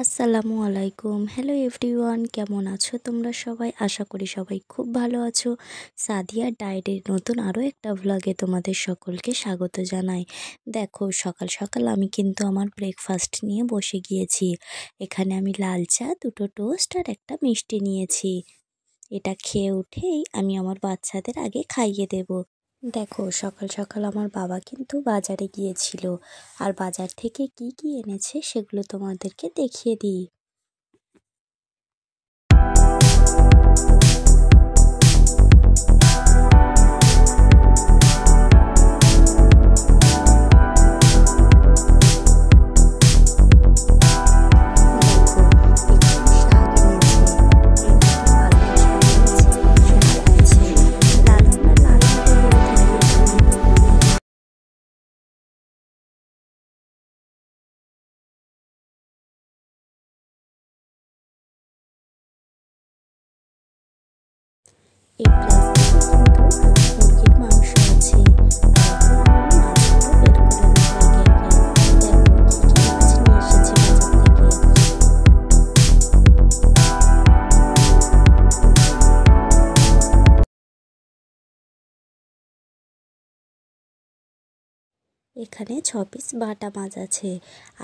আসসালামু আলাইকুম। Hello everyone, কেমন আছো তোমরা সবাই? আশা করি সবাই খুব ভালো আছো। সাদিয়ার ডায়েরির নতুন আরও একটা ভ্লগে তোমাদের সকলকে স্বাগত জানাই। দেখো, সকাল সকাল আমি কিন্তু আমার ব্রেকফাস্ট নিয়ে বসে গিয়েছি। এখানে আমি লাল চা, দুটো টোস্ট আর একটা মিষ্টি নিয়েছি। এটা খেয়ে উঠেই আমি আমার বাচ্চাদের আগে খাইয়ে দেব। দেখো, সকাল সকাল আমার বাবা কিন্তু বাজারে গিয়েছিল, আর বাজার থেকে কি কি এনেছে সেগুলো তোমাদেরকে দেখিয়ে দিই। এই প্লাস্টিকে কিন্তু মুরগির মাংস আছে। আর এখন আমি মাছগুলো বের করে নেবো একে একে। দেখো কি কি মাছ নিয়ে এসেছে বাজার থেকে। এখানে 6 পিস বাটা মাছ আছে।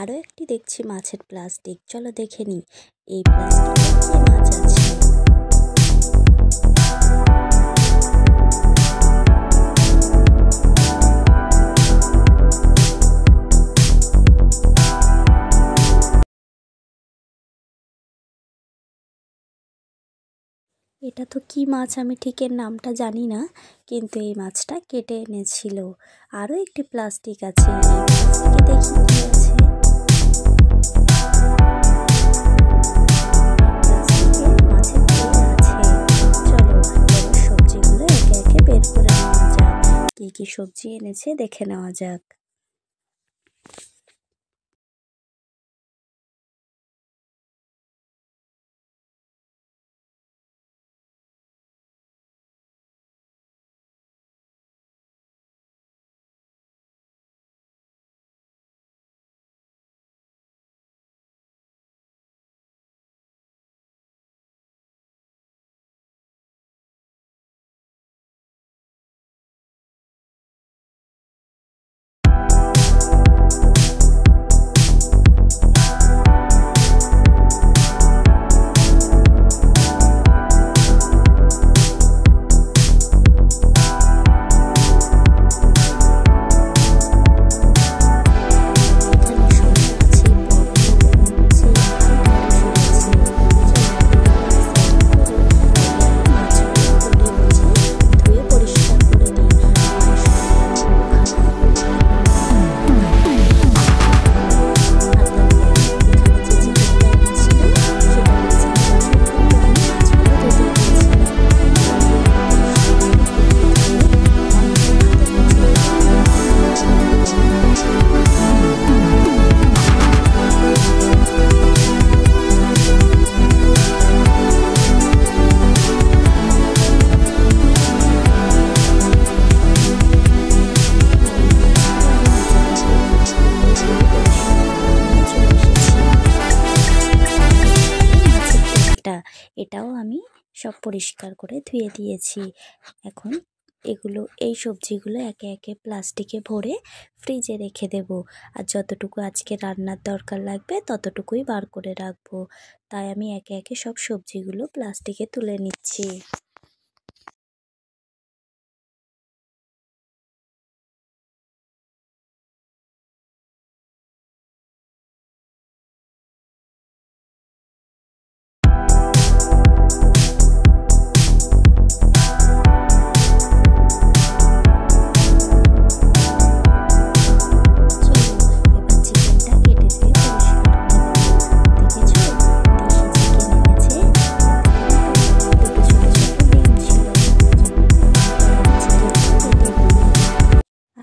আরও একটি দেখছি মাছের প্লাস্টিক, চলো দেখে নিই এই প্লাস্টিকে কি মাছ আছে। এটা তো কি মাছ আমি ঠিক এর নামটা জানি না, কিন্তু এই মাছটা কেটে এনেছিল। আরও একটি প্লাস্টিক আছে, এই প্লাস্টিকে দেখি কি আছে। প্লাস্টিকে মাছের তেল আছে। চলো এবার সবজিগুলো একে একে বের করে নেওয়া যাক। কি কি সবজি এনেছে দেখে নেওয়া যাক। এটাও আমি সব পরিষ্কার করে ধুয়ে দিয়েছি। এখন এই সবজিগুলো একে একে প্লাস্টিকে ভরে ফ্রিজে রেখে দেব। আর যতটুকু আজকে রান্নার দরকার লাগবে ততটুকুই বার করে রাখবো। তাই আমি একে একে সব সবজিগুলো প্লাস্টিকে তুলে নিচ্ছি।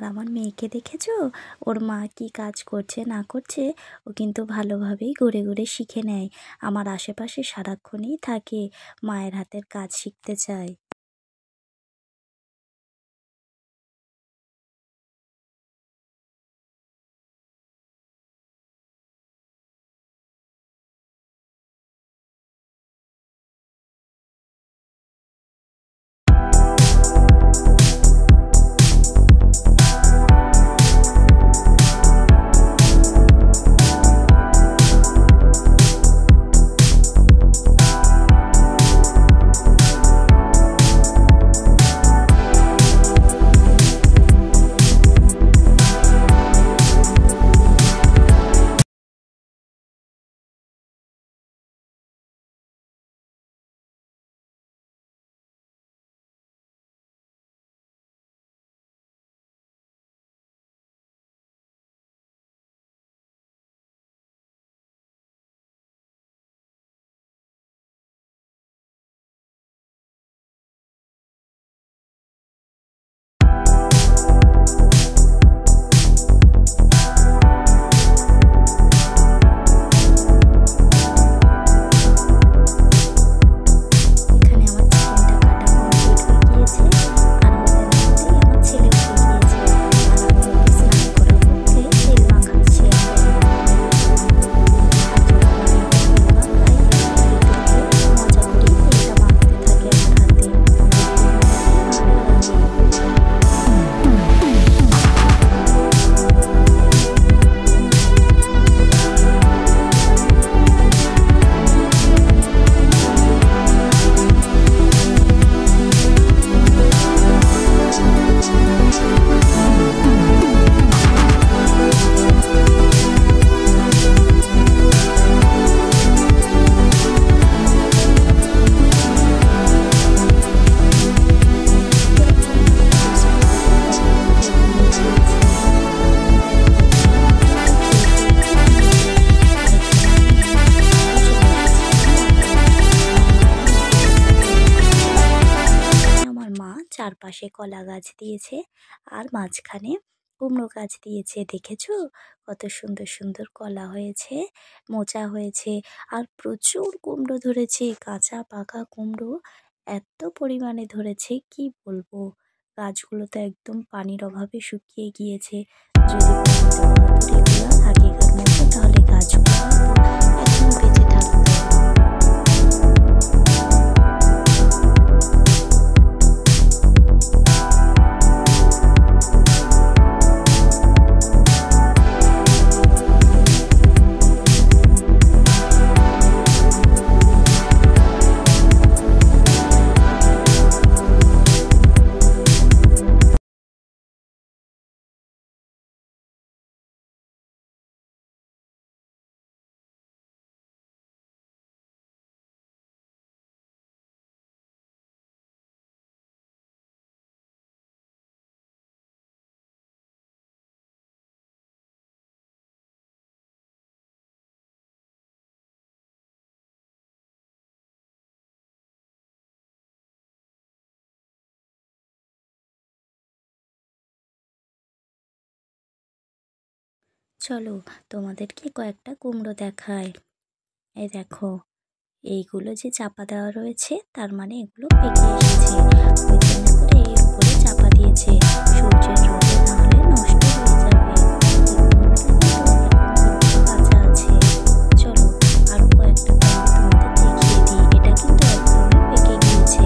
আমার মেয়েকে দেখেছো, ওর মা কি কাজ করছে না করছে ও কিন্তু ভালোভাবেই ঘুরে ঘুরে শিখে নেয়। আমার আশেপাশে সারাক্ষণই থাকে, মায়ের হাতের কাজ শিখতে চায়। চারপাশে কলা গাছ দিয়েছে আর মাঝখানে কুমড়ো গাছ দিয়েছে। দেখেছো কত সুন্দর সুন্দর কলা হয়েছে, মোচা হয়েছে আর প্রচুর কুমড়ো ধরেছে, কাঁচা পাকা কুমড়ো এত পরিমাণে ধরেছে কি বলবো। গাছগুলো তো একদম পানির অভাবে শুকিয়ে গিয়েছে। যদি এগুলো আগেকার মতো তাহলে গাছগুলো এখনো বেঁচে থাকতো। চলো তোমাদেরকে কয়েকটা কুমড়ো দেখায়। এই দেখো, এইগুলো যে চাপা দেওয়া রয়েছে তার মানে এগুলো পেকে এসেছে, ওই জন্য করে এর উপরে চাপা দিয়েছে। সূর্যের রোদে না হলে নষ্ট হয়ে যাবে। কাঁচা আছে। চলো আরো কয়েকটা তোমাদের দেখিয়ে দিই। এটা কিন্তু একদমই পেকে গিয়েছে।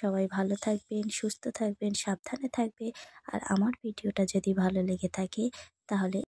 সবাই ভালো থাকবেন, সুস্থ থাকবেন, সাবধানে থাকবে। আর আমার ভিডিওটা যদি ভালো লেগে থাকে তাহলে